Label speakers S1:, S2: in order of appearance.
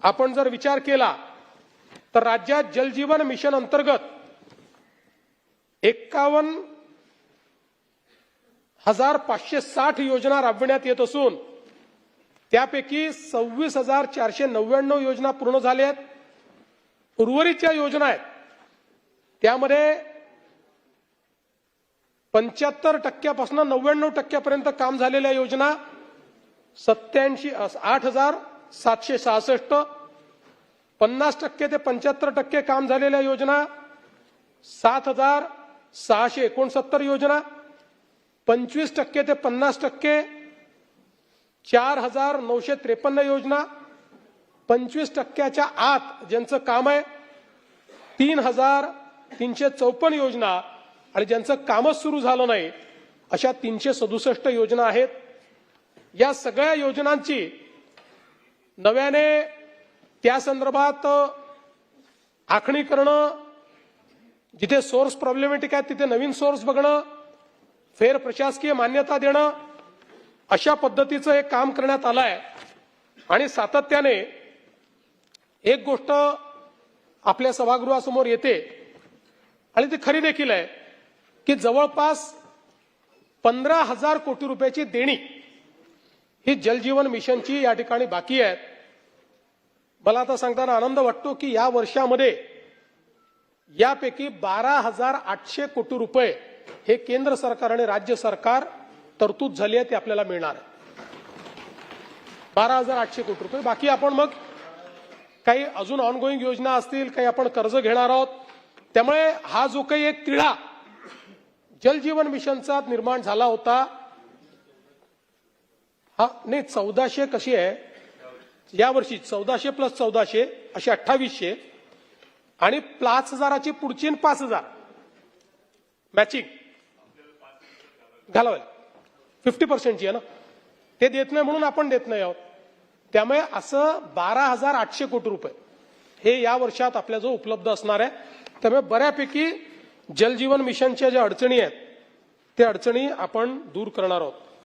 S1: आपण जर विचार केला तर राज्यात जलजीवन मिशन अंतर्गत 51,560 योजना राबविण्यात येत असून त्यापैकी 26,499 योजना पूर्ण झाल्या आहेत. उर्वरितच्या योजना आहेत त्यामध्ये 75% 99% पर्यंत काम झालेल्या योजना 8,766, 50% ते 75% काम झालेल्या योजना 7,669 योजना, 25% ते 50% 4,953 योजना, 25%च्या आत ज्यांचं काम आहे 3,354 योजना आणि ज्यांचं कामच सुरू झालं नाही अशा 367 योजना आहेत. या सगळ्या योजनांची नव्याने त्या संदर्भात आखणी करणं, जिथे सोर्स प्रॉब्लेमॅटिक आहे तिथे नवीन सोर्स बघणं, फेर प्रशासकीय मान्यता देणं, अशा पद्धतीचं एक काम करण्यात आलं आहे. आणि सातत्याने एक गोष्ट आपल्या सभागृहासमोर येते आणि ती खरी देखील आहे की जवळपास 15,000 कोटी रुपयाची देणी ही जलजीवन मिशनची या ठिकाणी बाकी आहेत. मला आता सांगताना आनंद वाटतो की या वर्षामध्ये यापैकी 12,800 कोटी रुपये हे केंद्र सरकार आणि राज्य सरकार तरतूद झाली आहे ते आपल्याला मिळणार आहे. 12,800 कोटी रुपये. बाकी आपण मग काही अजून ऑनगोईंग योजना असतील, काही आपण कर्ज घेणार आहोत. त्यामुळे हा जो काही एक तिढा जलजीवन मिशनचा निर्माण झाला होता, हा नाही 1400 कशी आहे यावर्षी 1400 + 1400 अशी 2800 आणि 5,000ची पुढची 5,000 मॅचिंग घालावे 50%ची आहे ना, ते देत नाही म्हणून आपण देत नाही आहोत. त्यामुळे असं 12,800 कोटी रुपये हे या वर्षात आपल्याजवळ उपलब्ध असणार आहे. त्यामुळे बऱ्यापैकी जलजीवन मिशनच्या ज्या अडचणी आहेत त्या अडचणी आपण दूर करणार आहोत.